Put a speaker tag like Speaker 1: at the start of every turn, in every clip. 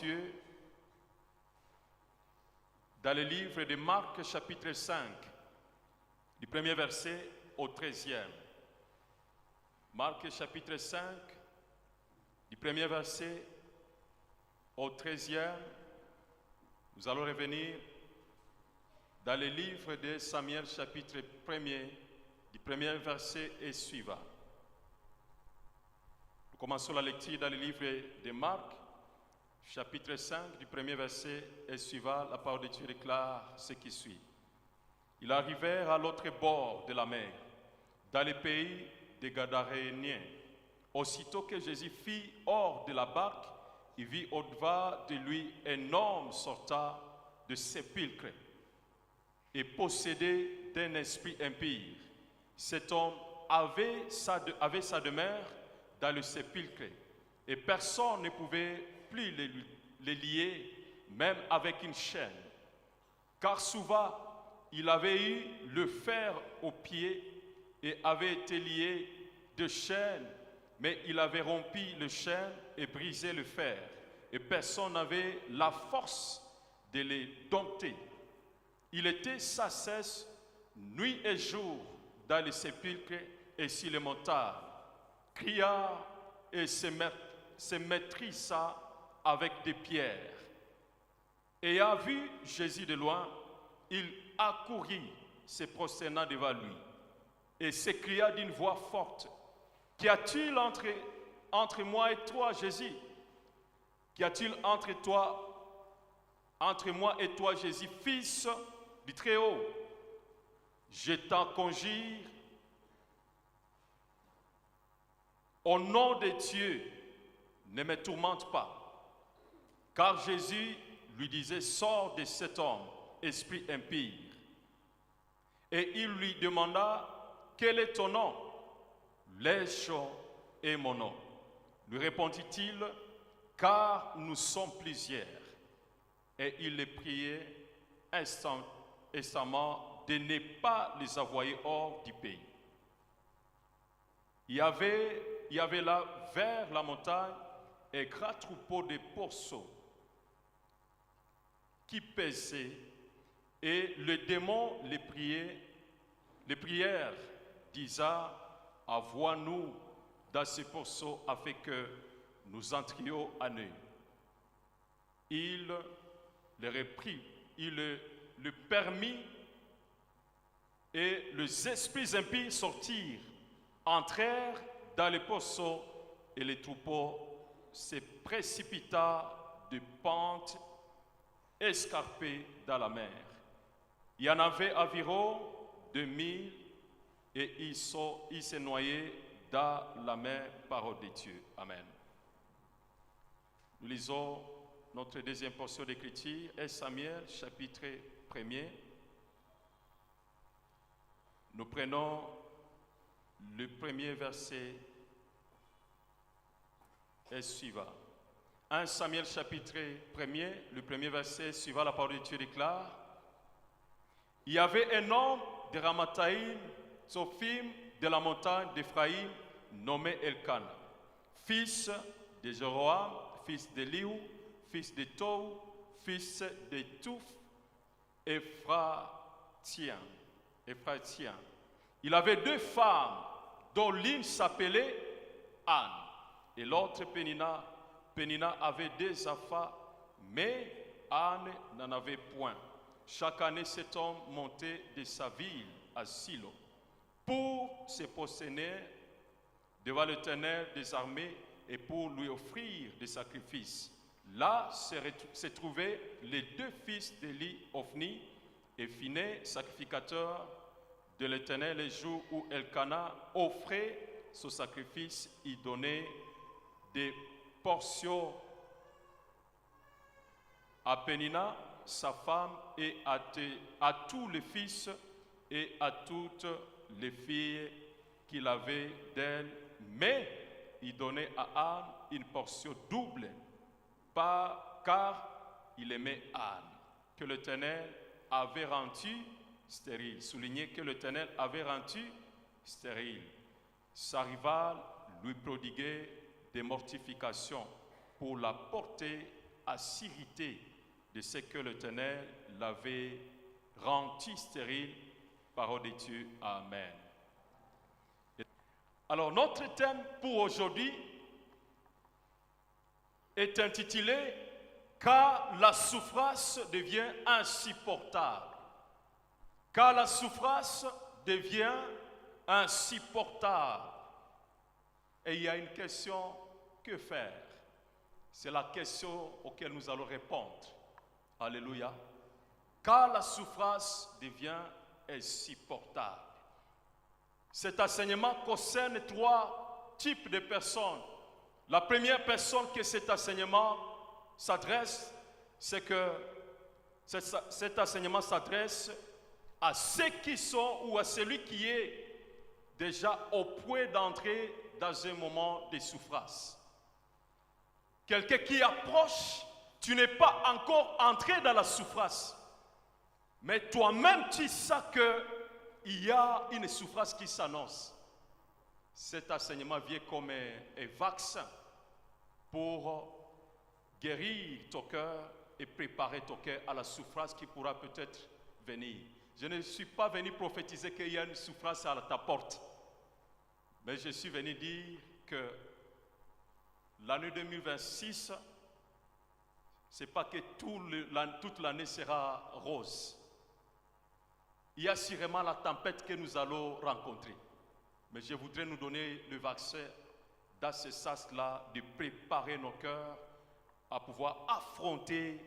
Speaker 1: Dieu, dans le livre de Marc chapitre 5, du premier verset au 13e. Marc chapitre 5, du premier verset au 13e. Nous allons revenir dans le livre de Samuel chapitre 1er, du premier verset et suivant. Nous commençons la lecture dans le livre de Marc, chapitre 5, du premier verset et suivant. La parole de Dieu déclare ce qui suit. Ils arrivèrent à l'autre bord de la mer, dans le pays des Gadaréniens. Aussitôt que Jésus fit hors de la barque, il vit au-devant de lui un homme sortant de sépulcre et possédé d'un esprit impie. Cet homme avait sa demeure dans le sépulcre, et personne ne pouvait plus les lier, même avec une chaîne, car souvent il avait eu le fer aux pieds et avait été lié de chaînes, mais il avait rompu le chaîne et brisé le fer, et personne n'avait la force de les dompter. Il était sans cesse, nuit et jour, dans les sépulcres et sur les montagnes, cria et se maîtrisa avec des pierres. Ayant vu Jésus de loin, il accourut, se prosternant devant lui, et s'écria d'une voix forte: Qu'y a-t-il entre moi et toi, Jésus? Qu'y a-t-il entre moi et toi, Jésus, fils du Très-Haut? Je t'en conjure, au nom de Dieu, ne me tourmente pas. Car Jésus lui disait: Sors de cet homme, esprit impie. Et il lui demanda: Quel est ton nom? Légion est mon nom. Lui répondit-il: Car nous sommes plusieurs. Et il les priait instamment de ne pas les envoyer hors du pays. Il y avait là, vers la montagne, un grand troupeau de pourceaux qui paissaient, et le démon les prièrent, disant: Envoie-nous dans ces pourceaux afin que nous entrions à eux. Il le reprit, il le permit, et les esprits impies sortirent, entrèrent dans les pourceaux, et les troupeaux se précipita de pente escarpée dans la mer. Il y en avait environ 2000, et ils se noyaient dans la mer. Parole de Dieu. Amen. Nous lisons notre deuxième portion d'écriture, 1 Samuel, chapitre 1er. Nous prenons le premier verset et suivant. 1 Samuel, chapitre 1er, le premier verset suivant, la parole de Dieu déclare: Il y avait un homme de Ramathaïm, Tsophim, de la montagne d'Éphraïm, nommé Elkana, fils de Jéroam, fils d'Elihu, fils de Tou, fils de Touf, Ephratien. Il avait deux femmes, dont l'une s'appelait Anne et l'autre Pénina. Pénina avait deux enfants, mais Anne n'en avait point. Chaque année, cet homme montait de sa ville à Silo pour se prosterner devant l'Éternel des armées et pour lui offrir des sacrifices. Là se trouvaient les deux fils d'Élie, Ophni et Phinehas, sacrificateurs de l'Éternel. Les jours où Elkana offrait son sacrifice, il donnait des portions à Pénina, sa femme, et à tous les fils et à toutes les filles qu'il avait d'elle, mais il donnait à Anne une portion double, car il aimait Anne, que l'Éternel avait rendu stérile. Soulignez que l'Éternel avait rendu stérile. Sa rivale lui prodiguait des mortifications pour la porter à s'irriter de ce que l'Éternel l'avait rendu stérile. Parole de Dieu. Amen. Alors, notre thème pour aujourd'hui est intitulé « Car la souffrance devient insupportable ». Car la souffrance devient insupportable. Et il y a une question, que faire? C'est la question auquel nous allons répondre. Alléluia. Car la souffrance devient insupportable. Cet enseignement concerne 3 types de personnes. La première personne que cet enseignement s'adresse, c'est que cet enseignement s'adresse à ceux qui sont ou à celui qui est déjà au point d'entrer dans un moment de souffrance. Quelqu'un qui approche, tu n'es pas encore entré dans la souffrance, mais toi-même tu sais qu'il y a une souffrance qui s'annonce. Cet enseignement vient comme un vaccin pour guérir ton cœur et préparer ton cœur à la souffrance qui pourra peut-être venir. Je ne suis pas venu prophétiser qu'il y a une souffrance à ta porte, mais je suis venu dire que l'année 2026, ce n'est pas que toute l'année sera rose. Il y a sûrement la tempête que nous allons rencontrer. Mais je voudrais nous donner le vaccin dans ce sens-là de préparer nos cœurs à pouvoir affronter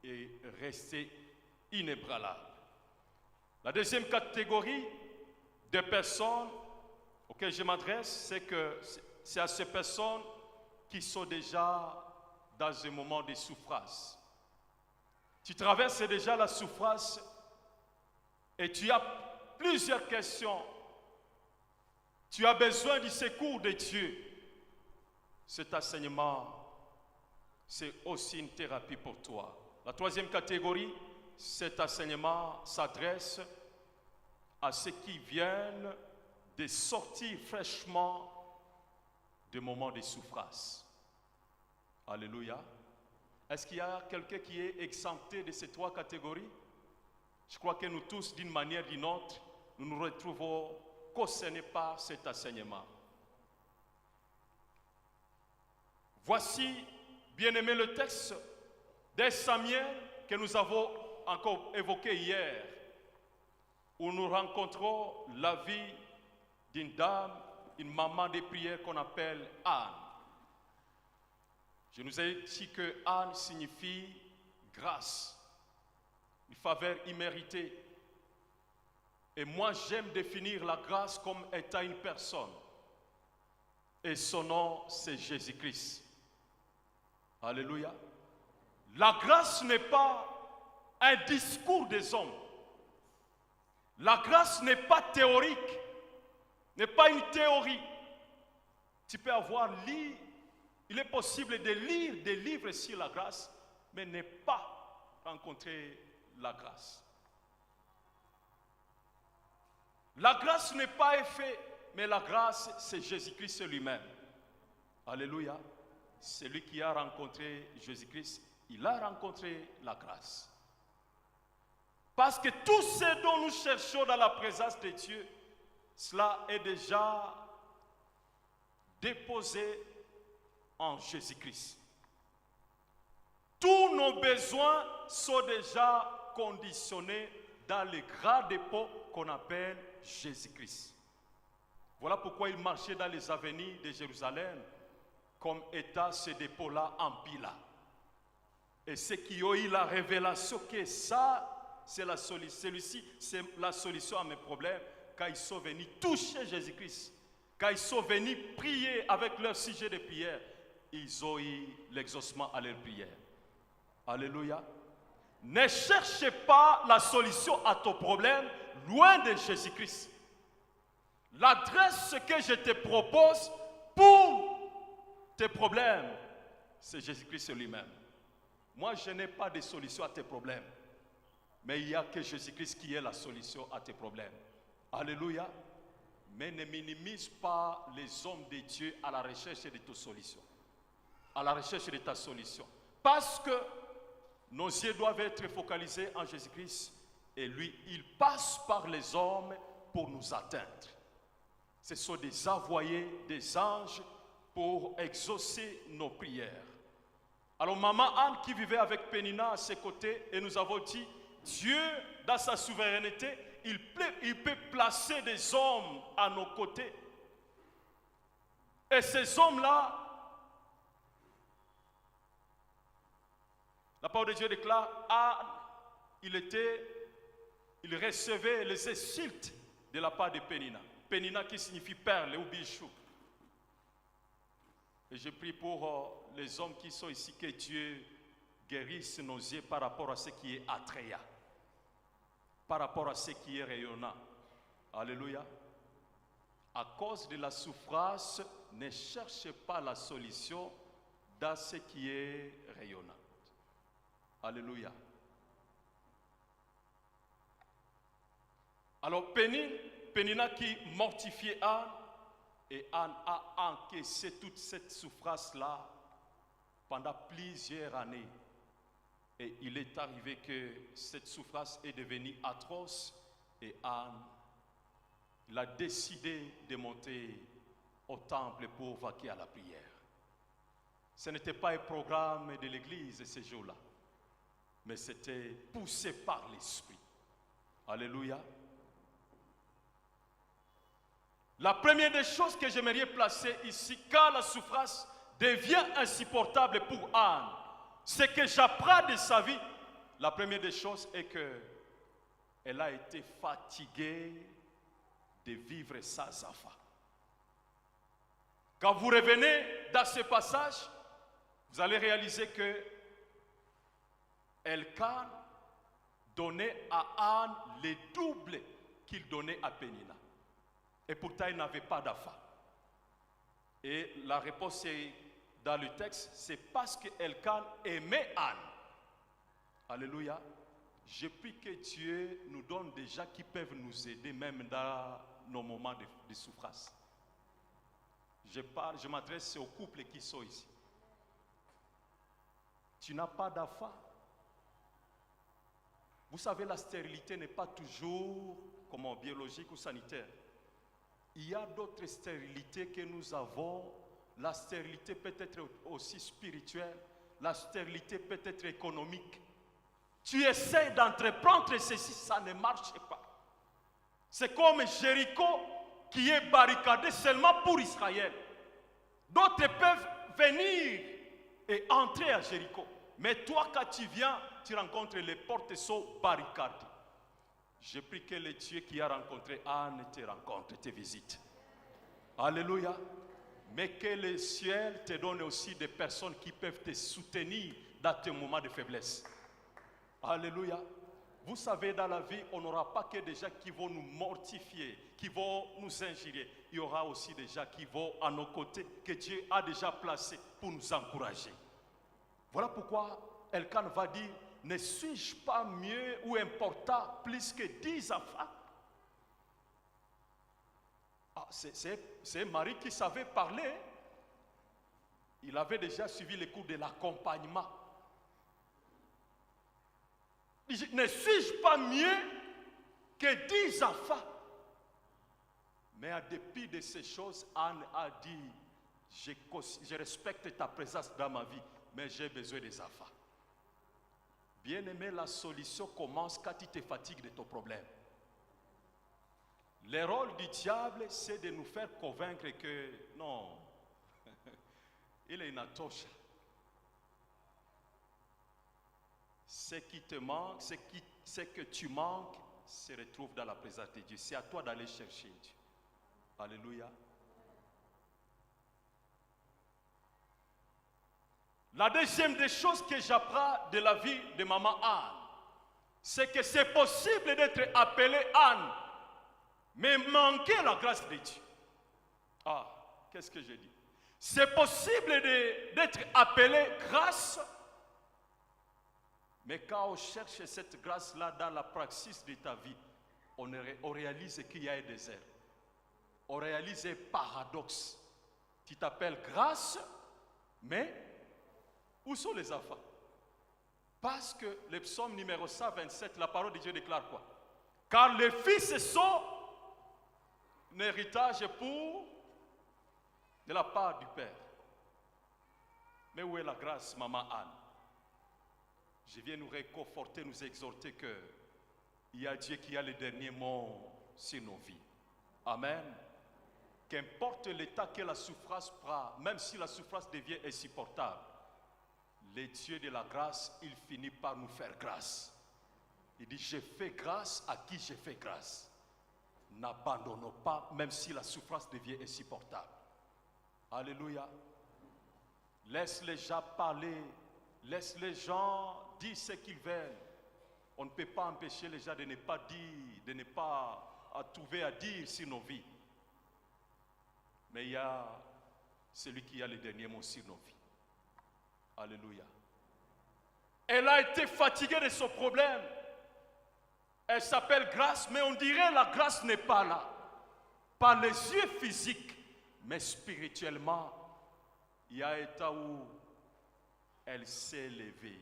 Speaker 1: et rester inébranlables. La deuxième catégorie de personnes auxquelles je m'adresse, c'est à ces personnes qui sont déjà dans un moment de souffrance. Tu traverses déjà la souffrance et tu as plusieurs questions. Tu as besoin du secours de Dieu. Cet enseignement, c'est aussi une thérapie pour toi. La troisième catégorie, cet enseignement s'adresse à ceux qui viennent de sortir fraîchement de moments de souffrance. Alléluia. Est-ce qu'il y a quelqu'un qui est exempté de ces 3 catégories? Je crois que nous tous, d'une manière ou d'une autre, nous nous retrouvons concernés par cet enseignement. Voici, bien-aimé, le texte de Samuel que nous avons encore évoqué hier, où nous rencontrons la vie d'une dame, une maman de prière qu'on appelle Anne. Je nous ai dit que Anne signifie grâce, une faveur imméritée. Et moi, j'aime définir la grâce comme étant une personne. Et son nom, c'est Jésus-Christ. Alléluia. La grâce n'est pas un discours des hommes. La grâce n'est pas théorique, n'est pas une théorie. Tu peux il est possible de lire des livres sur la grâce, mais ne pas rencontrer la grâce. La grâce n'est pas effet, mais la grâce, c'est Jésus-Christ lui-même. Alléluia. Celui qui a rencontré Jésus-Christ, il a rencontré la grâce. Parce que tout ce dont nous cherchons dans la présence de Dieu, cela est déjà déposé en Jésus-Christ. Tous nos besoins sont déjà conditionnés dans le grand dépôt qu'on appelle Jésus-Christ. Voilà pourquoi il marchait dans les avenues de Jérusalem comme état ce dépôt-là empli là. Et ceux qui ont eu la révélation que ça, c'est la solution à mes problèmes, quand ils sont venus toucher Jésus-Christ, quand ils sont venus prier avec leur sujet de prière, ils ont eu l'exaucement à leur prière. Alléluia. Ne cherchez pas la solution à ton problème loin de Jésus-Christ. L'adresse que je te propose pour tes problèmes, c'est Jésus-Christ lui-même. Moi, je n'ai pas de solution à tes problèmes. Mais il n'y a que Jésus-Christ qui est la solution à tes problèmes. Alléluia. Mais ne minimise pas les hommes de Dieu à la recherche de ta solution. À la recherche de ta solution. Parce que nos yeux doivent être focalisés en Jésus-Christ et lui, il passe par les hommes pour nous atteindre. Ce sont des envoyés, des anges pour exaucer nos prières. Alors maman Anne qui vivait avec Pénina à ses côtés, et nous avons dit, Dieu dans sa souveraineté, il peut placer des hommes à nos côtés. Et ces hommes-là, la parole de Dieu déclare, Anne, il recevait les insultes de la part de Pénina. Pénina qui signifie perle ou bijou. Et je prie pour les hommes qui sont ici, que Dieu guérisse nos yeux par rapport à ce qui est attrayant, par rapport à ce qui est rayonnant. Alléluia. À cause de la souffrance, ne cherchez pas la solution dans ce qui est rayonnant. Alléluia. Alors Pénina qui mortifiait Anne, et Anne a encaissé toute cette souffrance-là pendant plusieurs années. Et il est arrivé que cette souffrance est devenue atroce, et Anne, il a décidé de monter au temple pour vaquer à la prière. Ce n'était pas un programme de l'église ce jour-là, mais c'était poussé par l'Esprit. Alléluia. La première des choses que j'aimerais placer ici, quand la souffrance devient insupportable pour Anne, c'est que j'apprends de sa vie. La première des choses est qu'elle a été fatiguée de vivre sans enfant. Quand vous revenez dans ce passage, vous allez réaliser que Elkan donnait à Anne le double qu'il donnait à Pénina. Et pourtant, il n'avait pas d'enfant. Et la réponse est dans le texte, c'est parce qu'Elkan aimait Anne. Alléluia. Je prie que Dieu nous donne des gens qui peuvent nous aider même dans nos moments de souffrance. Je m'adresse aux couples qui sont ici. Tu n'as pas d'enfant. Vous savez, la stérilité n'est pas toujours comme biologique ou sanitaire. Il y a d'autres stérilités que nous avons. La stérilité peut être aussi spirituelle. La stérilité peut être économique. Tu essaies d'entreprendre ceci, ça ne marche pas. C'est comme Jéricho qui est barricadé seulement pour Israël. D'autres peuvent venir et entrer à Jéricho. Mais toi, quand tu viens, tu rencontres les portes sont barricadées. Je prie que le Dieu qui a rencontré Anne te rencontre, te visite. Alléluia. Mais que le ciel te donne aussi des personnes qui peuvent te soutenir dans tes moments de faiblesse. Alléluia. Vous savez, dans la vie, on n'aura pas que des gens qui vont nous mortifier, qui vont nous injurier. Il y aura aussi des gens qui vont à nos côtés, que Dieu a déjà placés pour nous encourager. Voilà pourquoi Elkan va dire, ne suis-je pas mieux ou important plus que 10 enfants? C'est Marie qui savait parler. Il avait déjà suivi les cours de l'accompagnement. Ne suis-je pas mieux que 10 enfants? Mais en dépit de ces choses, Anne a dit, je respecte ta présence dans ma vie, mais j'ai besoin des enfants. Bien-aimé, la solution commence quand tu te fatigues de ton problème. Le rôle du diable, c'est de nous faire convaincre que non, il est une atoche. Ce qui te manque, ce que tu manques, se retrouve dans la présence de Dieu. C'est à toi d'aller chercher Dieu. Alléluia. La deuxième des choses que j'apprends de la vie de maman Anne, c'est que c'est possible d'être appelé Anne, mais manquer la grâce de Dieu. Ah, qu'est-ce que je dis? C'est possible d'être appelé grâce, mais quand on cherche cette grâce-là dans la praxis de ta vie, on réalise qu'il y a un désert. On réalise un paradoxe. Tu t'appelles grâce, mais où sont les enfants? Parce que le psaume numéro 127, la parole de Dieu déclare quoi? Car les fils sont un héritage pour de la part du Père. Mais où est la grâce, maman Anne? Je viens nous réconforter, nous exhorter que il y a Dieu qui a le dernier mot sur nos vies. Amen. Qu'importe l'état que la souffrance prend, même si la souffrance devient insupportable, le Dieu de la grâce, il finit par nous faire grâce. Il dit, je fais grâce à qui je fais grâce. N'abandonnons pas, même si la souffrance devient insupportable. Alléluia. Laisse les gens parler, laisse les gens dire ce qu'ils veulent. On ne peut pas empêcher les gens de ne pas dire, de ne pas trouver à dire sur nos vies. Mais il y a celui qui a le dernier mot sur nos vies. Alléluia. Elle a été fatiguée de son problème. Elle s'appelle grâce, mais on dirait la grâce n'est pas là. Par les yeux physiques, mais spirituellement, il y a un état où elle s'est levée.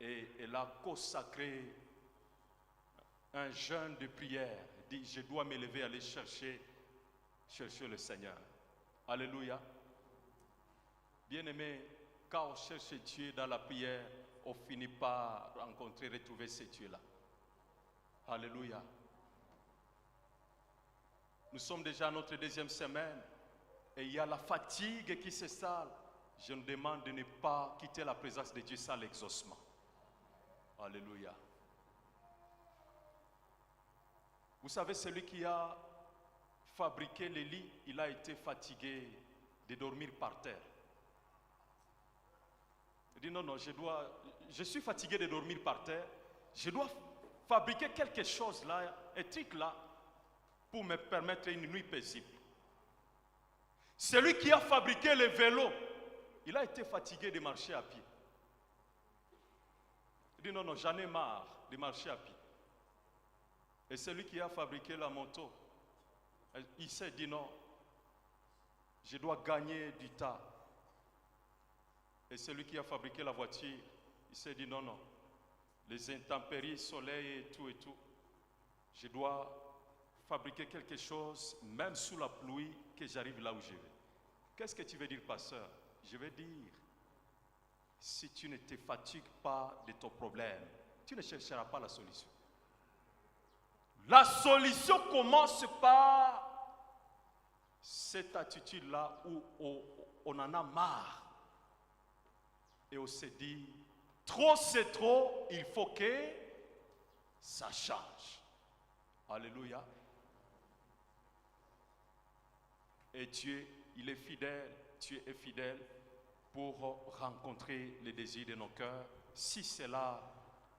Speaker 1: Et elle a consacré un jeûne de prière. Elle dit, je dois me lever, aller chercher le Seigneur. Alléluia. Bien-aimé, quand on cherche Dieu dans la prière, on finit par rencontrer, retrouver ce Dieu-là. Alléluia. Nous sommes déjà à notre deuxième semaine et il y a la fatigue qui s'installe. Je nous demande de ne pas quitter la présence de Dieu sans l'exaucement. Alléluia. Vous savez, celui qui a fabriqué les lits, il a été fatigué de dormir par terre. Il dit non, je suis fatigué de dormir par terre. Je dois fabriquer quelque chose là, un truc là, pour me permettre une nuit paisible. Celui qui a fabriqué le vélo, il a été fatigué de marcher à pied. Il dit non, j'en ai marre de marcher à pied. Et celui qui a fabriqué la moto, il s'est dit non, je dois gagner du temps. Et celui qui a fabriqué la voiture, il s'est dit non, les intempéries, soleil et tout, je dois fabriquer quelque chose, même sous la pluie, que j'arrive là où je vais. Qu'est-ce que tu veux dire, pasteur? Je veux dire, si tu ne te fatigues pas de ton problème, tu ne chercheras pas la solution. La solution commence par cette attitude-là où on en a marre. Et on se dit, trop c'est trop, il faut que ça change. Alléluia. Et Dieu, il est fidèle, Dieu est fidèle pour rencontrer les désirs de nos cœurs, si cela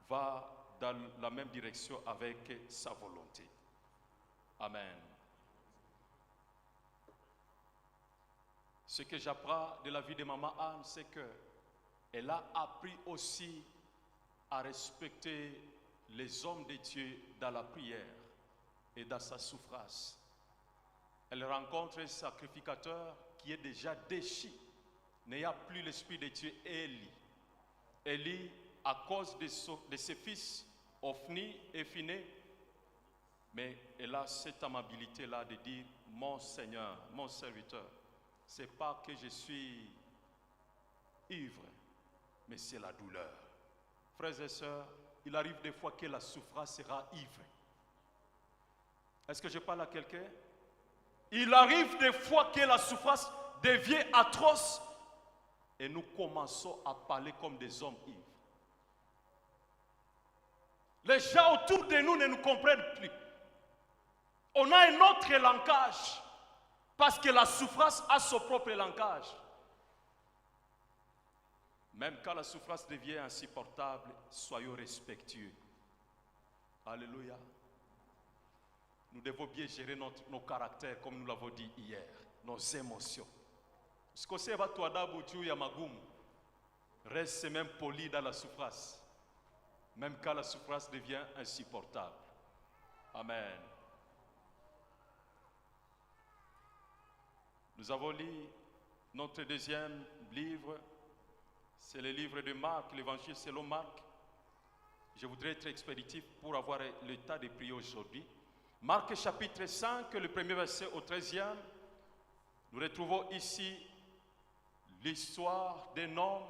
Speaker 1: va dans la même direction avec sa volonté. Amen. Ce que j'apprends de la vie de maman Anne, c'est que elle a appris aussi à respecter les hommes de Dieu dans la prière et dans sa souffrance. Elle rencontre un sacrificateur qui est déjà déchu, n'ayant plus l'esprit de Dieu, Élie. Élie, à cause de ses fils, Ophni et Phiné, mais elle a cette amabilité-là de dire, mon Seigneur, mon serviteur, ce n'est pas que je suis ivre, mais c'est la douleur. Frères et sœurs, il arrive des fois que la souffrance sera ivre. Est-ce que je parle à quelqu'un? Il arrive des fois que la souffrance devient atroce et nous commençons à parler comme des hommes ivres. Les gens autour de nous ne nous comprennent plus. On a un autre langage parce que la souffrance a son propre langage. Même quand la souffrance devient insupportable, soyons respectueux. Alléluia. Nous devons bien gérer nos caractères, comme nous l'avons dit hier, nos émotions. Usikoseba tu adabu juu ya magumu. Reste même poli dans la souffrance, même quand la souffrance devient insupportable. Amen. Nous avons lu notre deuxième livre, C'est le livre de Marc, l'évangile selon Marc. Je voudrais être expéditif pour avoir le temps de prier aujourd'hui. Marc chapitre 5, le premier verset au 13e. Nous retrouvons ici l'histoire d'un homme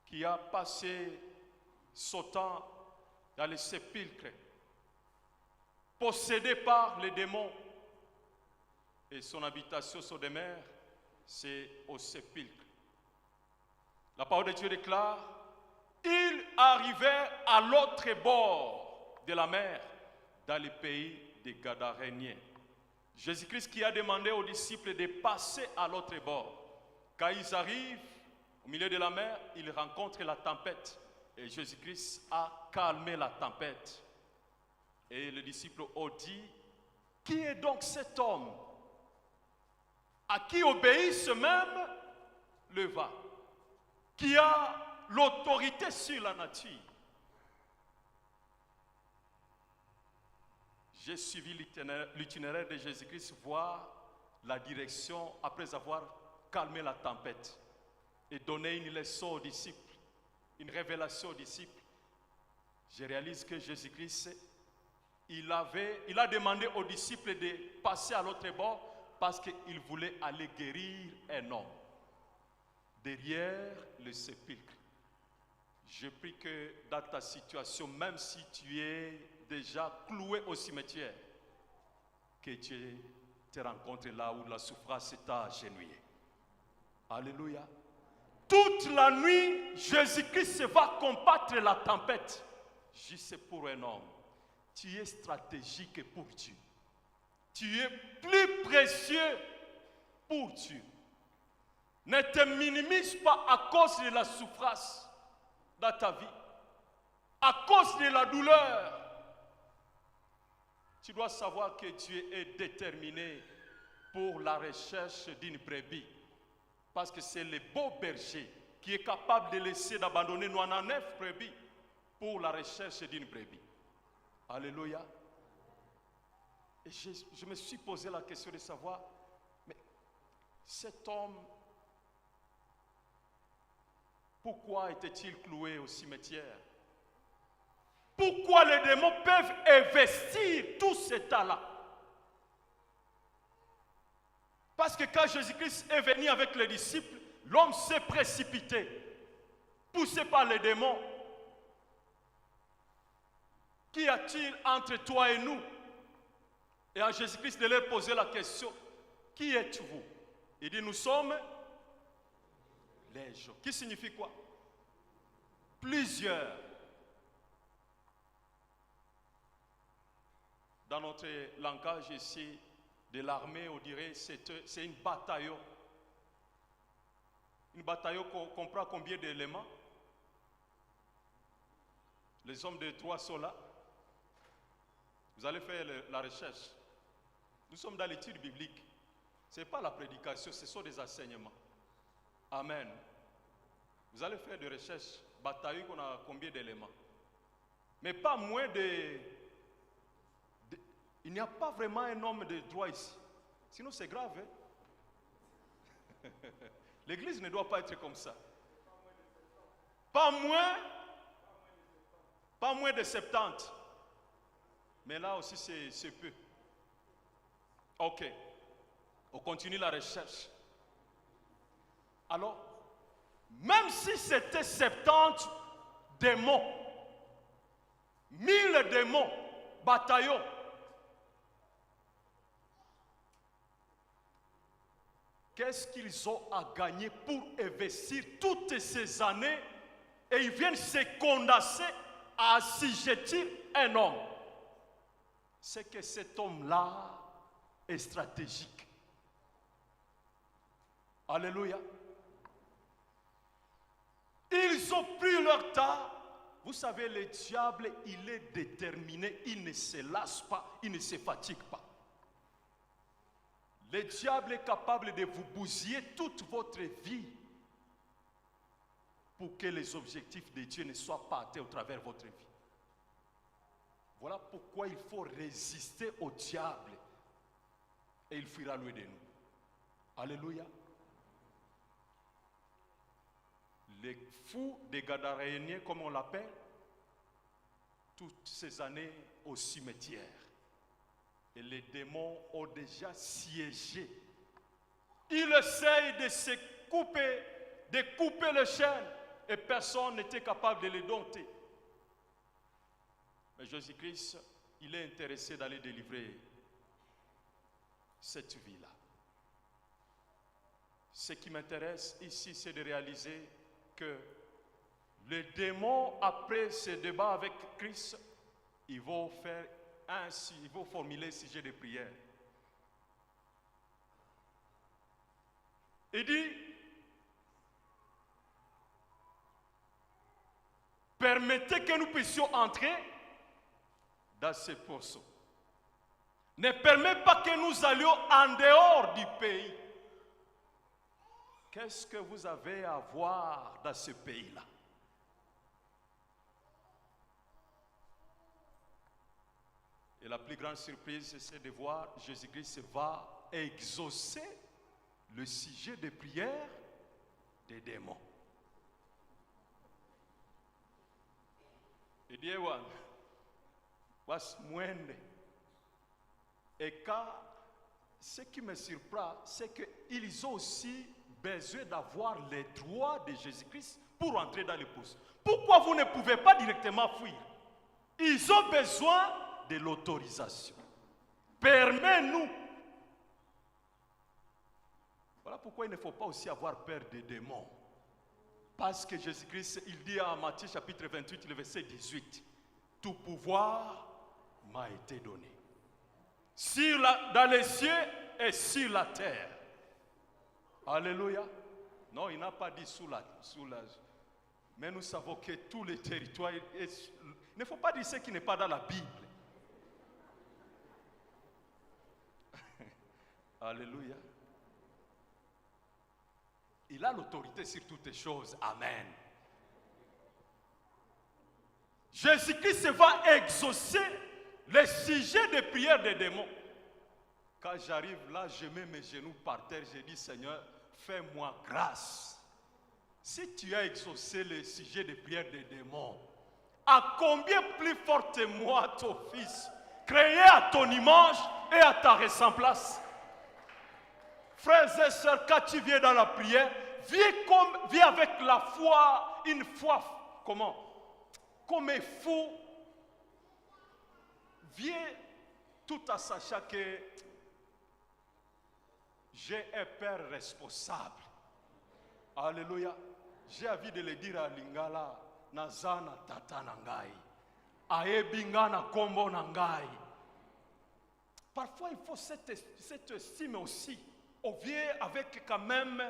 Speaker 1: qui a passé son temps dans les sépulcres, possédé par les démons. Et son habitation, son demeure, c'est au sépulcre. La parole de Dieu déclare, il arrivait à l'autre bord de la mer, dans le pays des Gadaréniens. Jésus-Christ qui a demandé aux disciples de passer à l'autre bord. Quand ils arrivent au milieu de la mer, ils rencontrent la tempête. Et Jésus-Christ a calmé la tempête. Et les disciples ont dit, qui est donc cet homme à qui obéissent même le vent, qui a l'autorité sur la nature? J'ai suivi l'itinéraire de Jésus-Christ, voir la direction après avoir calmé la tempête et donné une leçon aux disciples, une révélation aux disciples. Je réalise que Jésus-Christ, il a demandé aux disciples de passer à l'autre bord parce qu'il voulait aller guérir un homme derrière le sépulcre. Je prie que dans ta situation, même si tu es déjà cloué au cimetière, que Dieu te rencontre là où la souffrance t'a agenouillé. Alléluia. Toute la nuit, Jésus-Christ va combattre la tempête. Juste pour un homme, tu es stratégique pour Dieu. Tu es plus précieux pour Dieu. Ne te minimise pas à cause de la souffrance dans ta vie, à cause de la douleur. Tu dois savoir que Dieu est déterminé pour la recherche d'une brebis. Parce que c'est le beau berger qui est capable de laisser d'abandonner 99 brebis pour la recherche d'une brebis. Alléluia. Et je me suis posé la question de savoir, mais cet homme, pourquoi était-il cloué au cimetière? Pourquoi les démons peuvent investir tout ce temps-là? Parce que quand Jésus-Christ est venu avec les disciples, l'homme s'est précipité, poussé par les démons. Qu'y a-t-il entre toi et nous? Et à Jésus-Christ de leur poser la question, qui êtes-vous? Il dit, nous sommes légion. Qui signifie quoi? Plusieurs. Dans notre langage ici de l'armée, on dirait que c'est une bataillon. Une bataillon comprend combien d'éléments? Les hommes de droit sont là. Vous allez faire la recherche. Nous sommes dans l'étude biblique. Ce n'est pas la prédication, ce sont des enseignements. Amen. Vous allez faire des recherches. Bataillon, on a combien d'éléments? Mais pas moins de... Il n'y a pas vraiment un homme de droit ici. Sinon, c'est grave. Hein? L'église ne doit pas être comme ça. Pas moins de 70. Mais là aussi, c'est peu. Ok. On continue la recherche. Alors, même si c'était 70 démons, 1000 démons, bataillons, qu'est-ce qu'ils ont à gagner pour investir toutes ces années et ils viennent se condamner à assujettir un homme? C'est que cet homme-là est stratégique. Alléluia. Ils ont pris leur temps. Vous savez, le diable, il est déterminé, il ne se lasse pas, il ne se fatigue pas. Le diable est capable de vous bousiller toute votre vie pour que les objectifs de Dieu ne soient pas atteints au travers de votre vie. Voilà pourquoi il faut résister au diable et il fuira loin de nous. Alléluia. les fous des Gadaréniens, comme on l'appelle, toutes ces années au cimetière. Et les démons ont déjà siégé. Ils essayent de se couper, de couper les chaînes, et personne n'était capable de les dompter. Mais Jésus-Christ, il est intéressé d'aller délivrer cette vie-là. Ce qui m'intéresse ici, c'est de réaliser que les démons, après ce débat avec Christ, ils vont formuler un sujet de prière. Il dit, permettez que nous puissions entrer dans ce pourceau. Ne permet pas que nous allions en dehors du pays. Qu'est-ce que vous avez à voir dans ce pays-là? Et la plus grande surprise, c'est de voir Jésus-Christ va exaucer le sujet de prière des démons. Il dit, et quand ce qui me surprend, c'est qu'ils ont aussi besoin d'avoir les droits de Jésus-Christ pour entrer dans l'épouse. Pourquoi vous ne pouvez pas directement fuir? Ils ont besoin de l'autorisation. Permets-nous. Voilà pourquoi il ne faut pas aussi avoir peur des démons. Parce que Jésus-Christ, il dit en Matthieu chapitre 28, le verset 18, « Tout pouvoir m'a été donné, dans les cieux et sur la terre. » Alléluia. Non, il n'a pas dit sous la. Mais nous savons que tous les territoires. Il ne faut pas dire ce qui n'est pas dans la Bible. Alléluia. Il a l'autorité sur toutes les choses. Amen. Jésus-Christ va exaucer les sujets de prière des démons. Quand j'arrive là, je mets mes genoux par terre, je dis, Seigneur, fais-moi grâce. Si tu as exaucé le sujet de prière des démons, à combien plus fortement ton Fils, créé à ton image et à ta ressemblance. Frères et sœurs, quand tu viens dans la prière, viens avec la foi, une foi, comment? Comme un fou. Viens tout en sachant que j'ai un père responsable. Alléluia. J'ai envie de le dire à Lingala, Nazana tata nangai, aebinga na kombo nangai. Parfois il faut cette estime aussi. On vient avec quand même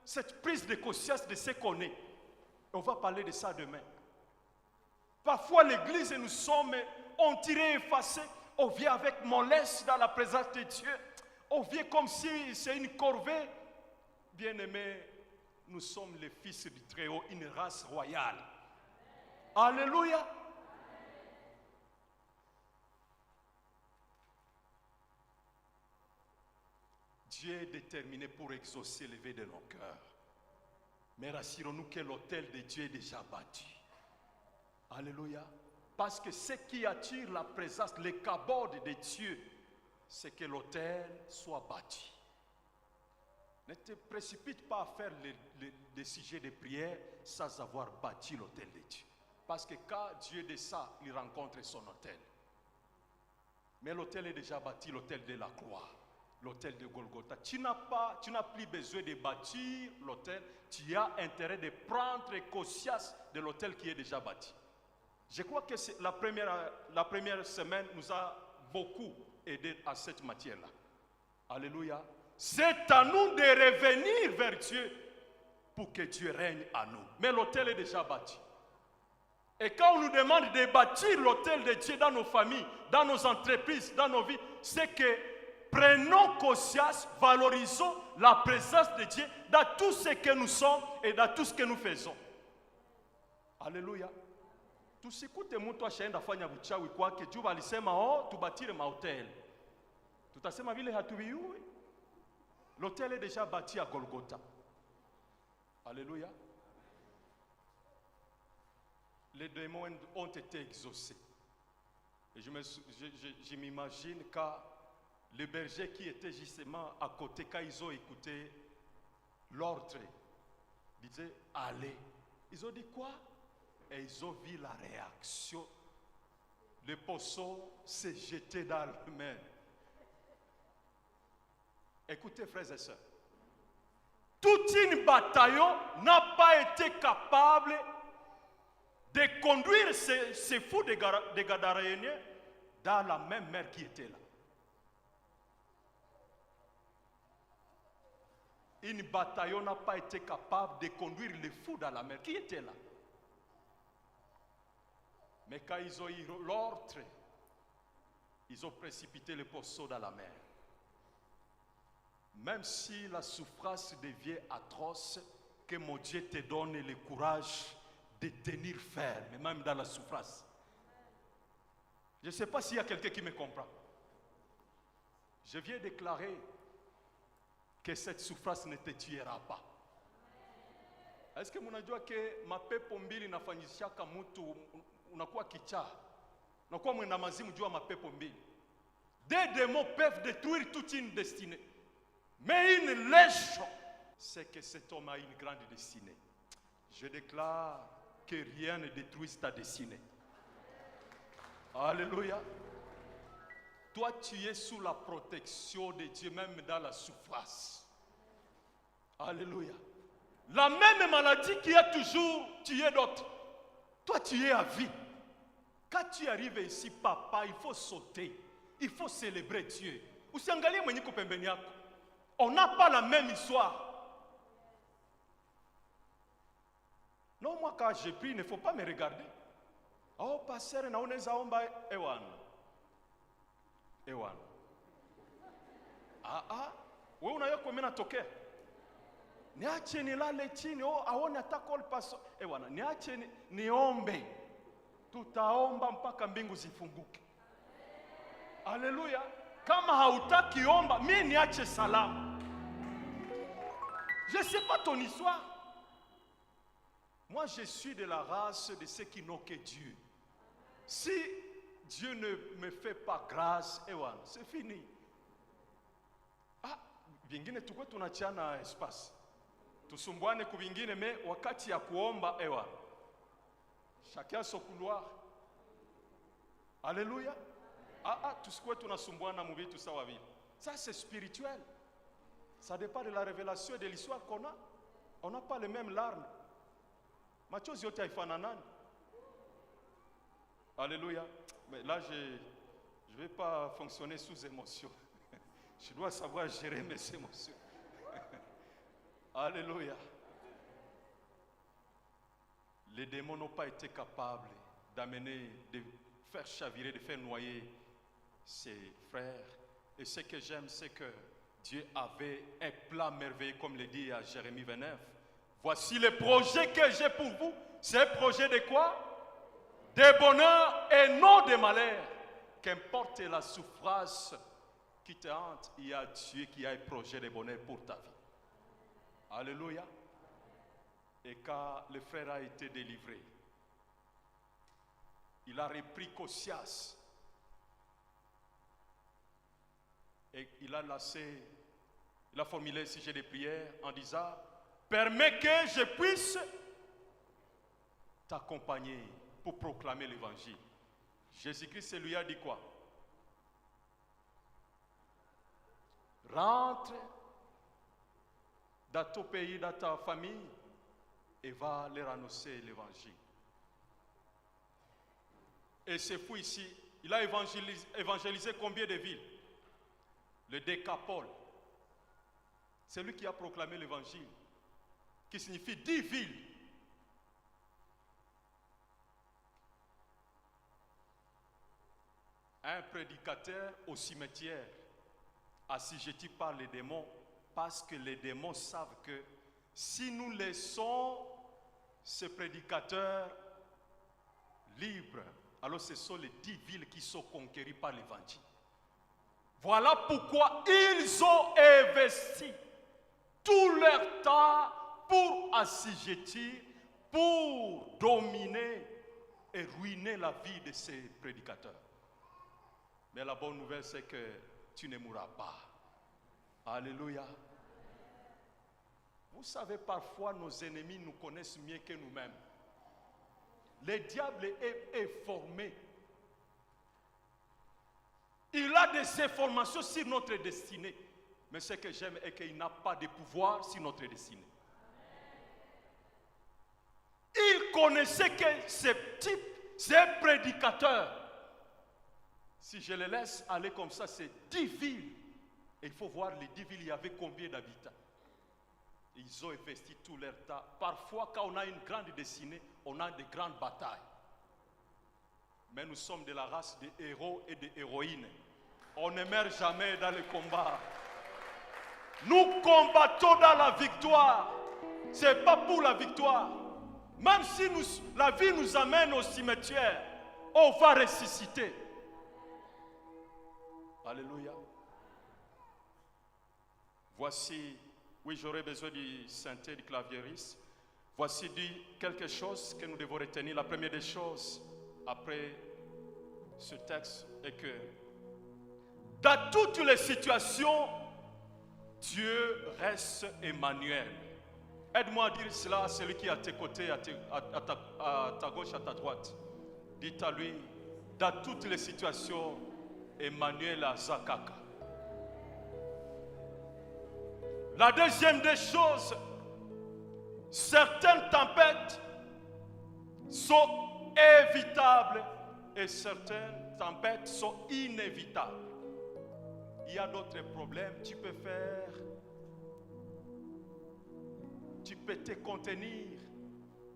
Speaker 1: cette prise de conscience de ce qu'on est. On va parler de ça demain. Parfois l'église, nous sommes, on tiré effacé. On vient avec mollesse dans la présence de Dieu. On vient comme si c'est une corvée. Bien-aimés, nous sommes les fils du Très-Haut, une race royale. Alléluia. Dieu est déterminé pour exaucer les vœux de nos cœurs. Mais rassurons-nous que l'autel de Dieu est déjà battu. Alléluia. Parce que ce qui attire la présence, les cabodes de Dieu, c'est que l'autel soit battu. Ne te précipite pas à faire des sujets de prière sans avoir bâti l'autel de Dieu. Parce que quand Dieu descend, il rencontre son autel. Mais l'autel est déjà bâti, l'autel de la croix, l'autel de Golgotha. Tu n'as plus besoin de bâtir l'autel, tu as intérêt de prendre conscience de l'autel qui est déjà bâti. Je crois que la première semaine nous a beaucoup aidé à cette matière-là. Alléluia. C'est à nous de revenir vers Dieu pour que Dieu règne à nous. Mais l'autel est déjà bâti. Et quand on nous demande de bâtir l'autel de Dieu dans nos familles, dans nos entreprises, dans nos vies, c'est que prenons conscience, valorisons la présence de Dieu dans tout ce que nous sommes et dans tout ce que nous faisons. Alléluia. Tusikute mtu ashaenda fanya uchawi kwake juu alisema tubatire mahoteli. Tutasema vile hatuvijui. L'hôtel est déjà bâti à Golgotha. Alléluia. les démons ont été exaucés. Et je m'imagine quand les bergers qui étaient justement à côté, quand ils ont écouté l'ordre, ils disaient allez. Ils ont dit quoi? Et ils ont vu la réaction. Le poisson s'est jeté dans la mer. Écoutez, frères et sœurs, toute une bataillon n'a pas été capable de conduire ces fous des Gadaréniens dans la même mer qui était là. Une bataillon n'a pas été capable de conduire les fous dans la mer qui était là. Mais quand ils ont eu l'ordre, ils ont précipité les poissons dans la mer. Même si la souffrance devient atroce, que mon Dieu te donne le courage de tenir ferme, même dans la souffrance. Je ne sais pas s'il y a quelqu'un qui me comprend. Je viens déclarer que cette souffrance ne te tuera pas. Est-ce que mnajua que mapepo mbili inafanyishaka mtu unakuwa kichaa? Unakuwa mwenda mazimu juu ya mapepo mbili. Des démons peuvent détruire toute une destinée. Mais une lèche, c'est que cet homme a une grande destinée. Je déclare que rien ne détruise ta destinée. Alléluia. Toi, tu es sous la protection de Dieu, même dans la souffrance. Alléluia. La même maladie qui a toujours tué d'autres, toi, tu es à vie. Quand tu arrives ici, papa, il faut sauter. Il faut célébrer Dieu. Usiangalie mwenye pembeni yako. On n'a pas la même histoire. Non, moi, quand j'ai pris, il ne faut pas me regarder. Oh, pasteur, na unaweza omba ewan. Wewe unajua kwa mimi natokea. Niache nilale chini, aone atakol paso. Ewana, niache niombe. Tutaomba mpaka mbingu zifunguke. Alléluia. Kama hautaki omba, mimi niache salama. Je ne sais pas ton histoire. Moi, je suis de la race de ceux qui n'ont que Dieu. Si Dieu ne me fait pas grâce, c'est fini. Vingine tukwe tunachiana espace. Tusumbuane kuvingine, mais wakati ya kuomba, chacun son couloir. Alléluia. Tusikwe tunasumbuana mubitu sawa vile. Ça c'est spirituel. Ça dépend de la révélation et de l'histoire qu'on a. On n'a pas les mêmes larmes. Machozi yote haifananani. Alléluia. Mais là, je ne vais pas fonctionner sous émotion. Je dois savoir gérer mes émotions. Alléluia. Les démons n'ont pas été capables d'amener, de faire chavirer, de faire noyer ses frères. Et ce que j'aime, c'est que Dieu avait un plan merveilleux, comme le dit à Jérémie 29. Voici le projet que j'ai pour vous. C'est un projet de quoi? De bonheur et non de malheur. Qu'importe la souffrance qui te hante, il y a Dieu qui a un projet de bonheur pour ta vie. Alléluia. Et quand le frère a été délivré, il a repris Cosias. Et il a formulé un sujet de prière en disant: permets que je puisse t'accompagner pour proclamer l'évangile. Jésus-Christ lui a dit quoi? Rentre dans ton pays, dans ta famille, et va leur annoncer l'évangile. Et c'est fou ici, il a évangélisé combien de villes? Le Décapole. C'est lui qui a proclamé l'évangile, qui signifie 10 villes. Un prédicateur au cimetière, assujetti par les démons, parce que les démons savent que si nous laissons ce prédicateur libre, alors ce sont les 10 villes qui sont conquéries par l'évangile. Voilà pourquoi ils ont investi tout leur temps pour assujettir, pour dominer et ruiner la vie de ces prédicateurs. Mais la bonne nouvelle, c'est que tu ne mourras pas. Alléluia. Vous savez, parfois, nos ennemis nous connaissent mieux que nous-mêmes. Le diable est formé. Il a des informations sur notre destinée. Mais ce que j'aime est qu'il n'a pas de pouvoir sur notre destinée. Il connaissait que ce type, ces prédicateurs, si je les laisse aller comme ça, c'est 10 villes. Et il faut voir les 10 villes, il y avait combien d'habitants. Ils ont investi tout leur temps. Parfois, quand on a une grande destinée, on a de grandes batailles. Mais nous sommes de la race des héros et des héroïnes. On ne meurt jamais dans le combat. Nous combattons dans la victoire. Ce n'est pas pour la victoire. Même si la vie nous amène au cimetière, on va ressusciter. Alléluia. Voici, oui, j'aurais besoin du synthé, du claviériste. Voici quelque chose que nous devons retenir. La première des choses, après ce texte, est que dans toutes les situations, Dieu reste Emmanuel. Aide-moi à dire cela à celui qui est à tes côtés, à ta gauche, à ta droite. Dites à lui, dans toutes les situations, Emmanuel Azakaka. La deuxième des choses, certaines tempêtes sont évitables et certaines tempêtes sont inévitables. Il y a d'autres problèmes, tu peux te contenir.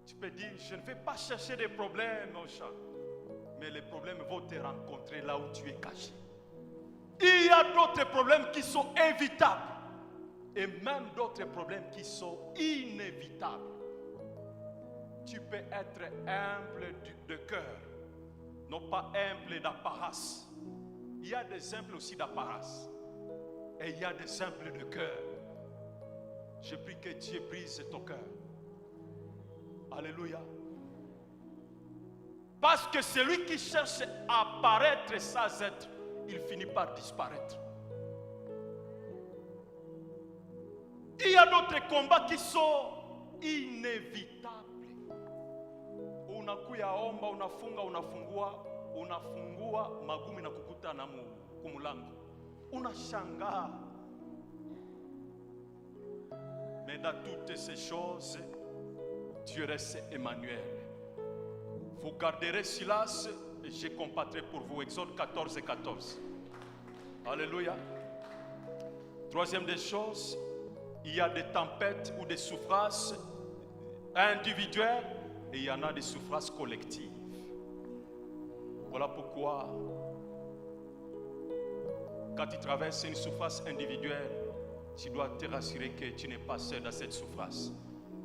Speaker 1: Tu peux dire, je ne vais pas chercher des problèmes au champ. Mais les problèmes vont te rencontrer là où tu es caché. Il y a d'autres problèmes qui sont évitables. Et même d'autres problèmes qui sont inévitables. Tu peux être humble de cœur, non pas humble d'apparence. Il y a des humbles aussi d'apparence. Et il y a des humbles de cœur. Je prie que Dieu brise ton cœur. Alléluia. Parce que celui qui cherche à paraître sans être, il finit par disparaître. Il y a d'autres combats qui sont inévitables. Unakuya omba, unafungua magumi na kukuta na kumulango. Unashangaa. Mais dans toutes ces choses, Dieu reste Emmanuel. Vous garderez Silas et je combattrai pour vous. Exode 14 et 14. Alléluia. Troisième des choses, il y a des tempêtes ou des souffrances individuelles et il y en a des souffrances collectives. Voilà pourquoi, quand tu traverses une souffrance individuelle, tu dois te rassurer que tu n'es pas seul dans cette souffrance.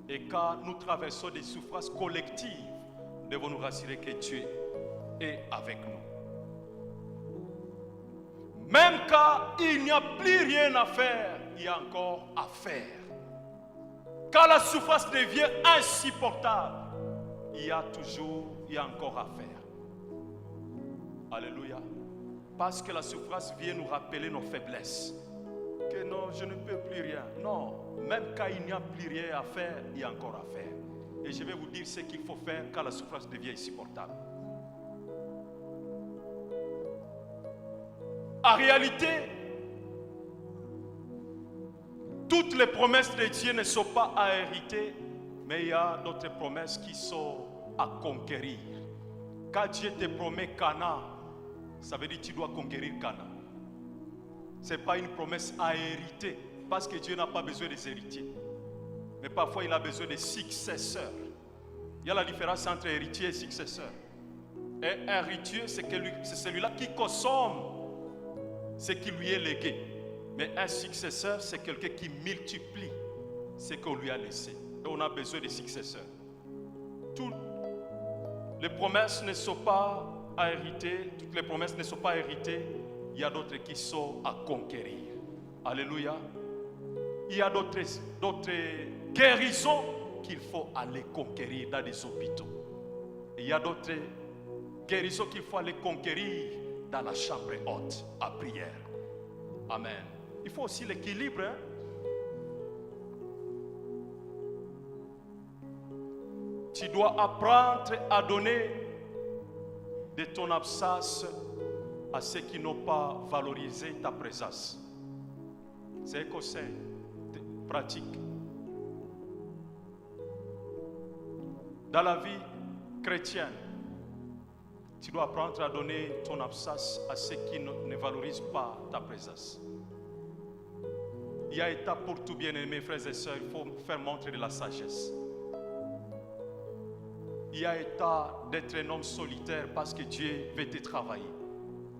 Speaker 1: Et quand nous traversons des souffrances collectives, nous devons nous rassurer que Dieu est avec nous. Même quand il n'y a plus rien à faire, il y a encore à faire. Quand la souffrance devient insupportable, il y a encore à faire. Alléluia. Parce que la souffrance vient nous rappeler nos faiblesses. Que non, je ne peux plus rien. Non, même quand il n'y a plus rien à faire, il y a encore à faire. Et je vais vous dire ce qu'il faut faire quand la souffrance devient insupportable. En réalité, toutes les promesses de Dieu ne sont pas à hériter, mais il y a d'autres promesses qui sont à conquérir. Quand Dieu te promet Canaan, ça veut dire que tu dois conquérir Canaan. Ce n'est pas une promesse à hériter, parce que Dieu n'a pas besoin des héritiers. Mais parfois, il a besoin des successeurs. Il y a la différence entre héritier et successeur. Et héritier, c'est celui-là qui consomme ce qui lui est légué. Mais un successeur, c'est quelqu'un qui multiplie ce qu'on lui a laissé. Et on a besoin des successeurs. Toutes les promesses ne sont pas à hériter. Toutes les promesses ne sont pas héritées. Il y a d'autres qui sont à conquérir. Alléluia. Il y a d'autres guérisons qu'il faut aller conquérir dans des hôpitaux. Et il y a d'autres guérisons qu'il faut aller conquérir dans la chambre haute, à prière. Amen. Il faut aussi l'équilibre. Hein? Tu dois apprendre à donner de ton absence à ceux qui n'ont pas valorisé ta présence. C'est un conseil pratique. Dans la vie chrétienne, tu dois apprendre à donner ton absence à ceux qui ne valorisent pas ta présence. Il y a étape pour tout bien-aimé, frères et sœurs, il faut faire montre de la sagesse. Il y a état d'être un homme solitaire parce que Dieu veut te travailler.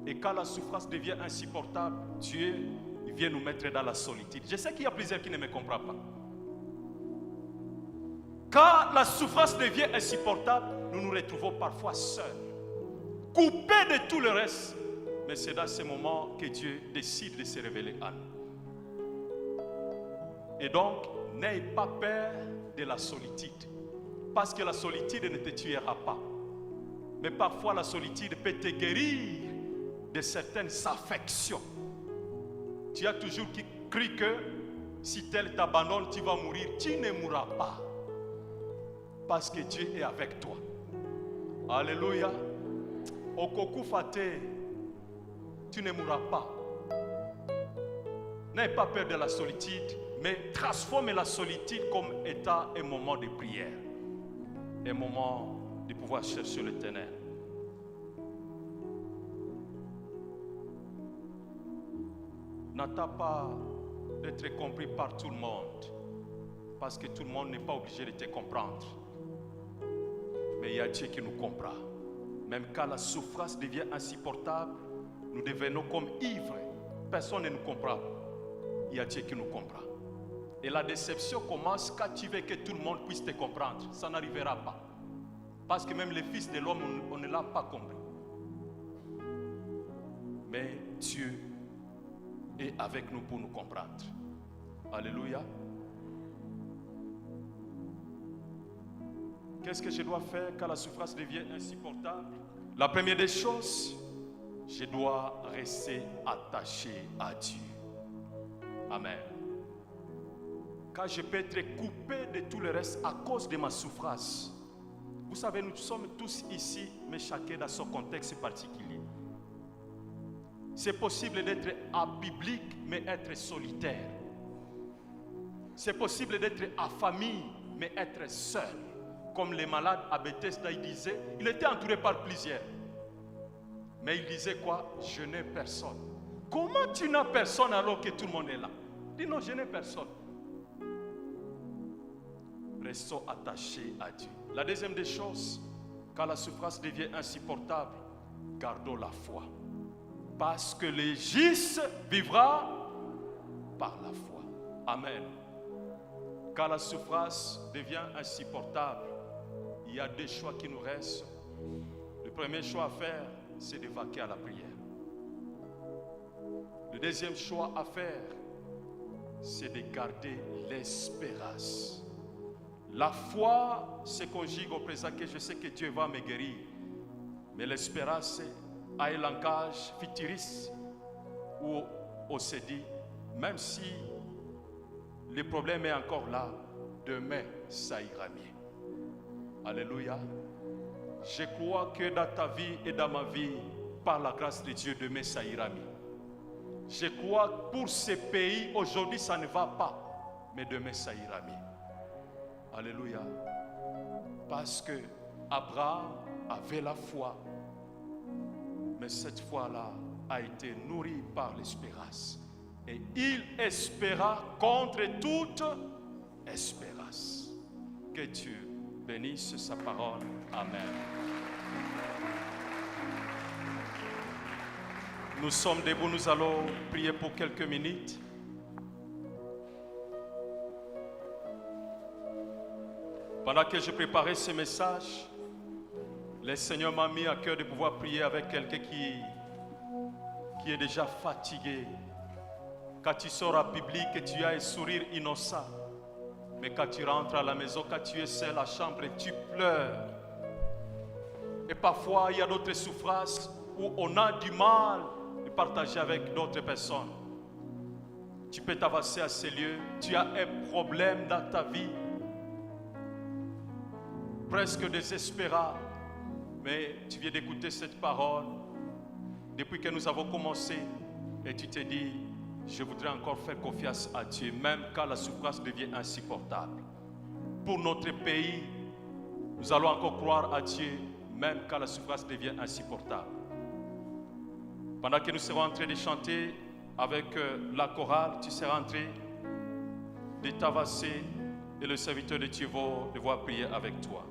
Speaker 1: Et quand la souffrance devient insupportable, Dieu vient nous mettre dans la solitude. Je sais qu'il y a plusieurs qui ne me comprennent pas. Quand la souffrance devient insupportable, nous nous retrouvons parfois seuls, coupés de tout le reste. Mais c'est dans ce moment que Dieu décide de se révéler à nous. Et donc, n'aie pas peur de la solitude. Parce que la solitude ne te tuera pas. Mais parfois la solitude peut te guérir de certaines affections. Tu as toujours cru que si tel t'abandonne, tu vas mourir. Tu ne mourras pas. Parce que Dieu est avec toi. Alléluia. Okoku fate, tu ne mourras pas. N'aie pas peur de la solitude, mais transforme la solitude comme étant un moment de prière. Un moment de pouvoir chercher l'Éternel. N'attends pas d'être compris par tout le monde, parce que tout le monde n'est pas obligé de te comprendre. Mais il y a Dieu qui nous comprend. Même quand la souffrance devient insupportable, nous devenons comme ivres. Personne ne nous comprend. Il y a Dieu qui nous comprend. Et la déception commence quand tu veux que tout le monde puisse te comprendre. Ça n'arrivera pas. Parce que même les fils de l'homme, on ne l'a pas compris. Mais Dieu est avec nous pour nous comprendre. Alléluia. Qu'est-ce que je dois faire quand la souffrance devient insupportable? La première des choses, je dois rester attaché à Dieu. Amen. Quand je peux être coupé de tout le reste à cause de ma souffrance. Vous savez, nous sommes tous ici, mais chacun dans son contexte particulier. C'est possible d'être abiblique, mais être solitaire. C'est possible d'être en famille, mais être seul. Comme les malades à Bethesda, il disait, il était entouré par plusieurs. Mais il disait quoi? Je n'ai personne. Comment tu n'as personne alors que tout le monde est là? Dis non, je n'ai personne. Restons attachés à Dieu. La deuxième des choses, quand la souffrance devient insupportable, gardons la foi. Parce que le juste vivra par la foi. Amen. Quand la souffrance devient insupportable, il y a deux choix qui nous restent. Le premier choix à faire, c'est de vaquer à la prière. Le deuxième choix à faire, c'est de garder l'espérance. La foi se conjugue au présent que je sais que Dieu va me guérir. Mais l'espérance a un langage futuriste où on se dit, même si le problème est encore là, demain ça ira mieux. Alléluia. Je crois que dans ta vie et dans ma vie, par la grâce de Dieu, demain ça ira mieux. Je crois que pour ce pays, aujourd'hui ça ne va pas, mais demain ça ira mieux. Alléluia. Parce que Abraham avait la foi, mais cette foi-là a été nourrie par l'espérance. Et il espéra contre toute espérance. Que Dieu bénisse sa parole. Amen. Nous sommes debout, nous allons prier pour quelques minutes. Pendant que je préparais ce message, le Seigneur m'a mis à cœur de pouvoir prier avec quelqu'un qui est déjà fatigué. Quand tu sors à public et tu as un sourire innocent, mais quand tu rentres à la maison, quand tu es seul à la chambre et tu pleures, Et parfois, il y a d'autres souffrances où on a du mal de partager avec d'autres personnes. Tu peux t'avancer à ces lieux. Tu as un problème dans ta vie, presque désespérant. Mais tu viens d'écouter cette parole depuis que nous avons commencé. Et tu te dis, je voudrais encore faire confiance à Dieu, même quand la souffrance devient insupportable. Pour notre pays, nous allons encore croire à Dieu, même quand la souffrance devient insupportable. Pendant que nous serons en train de chanter avec la chorale, tu seras en train de t'avancer et le serviteur de Dieu va devoir prier avec toi.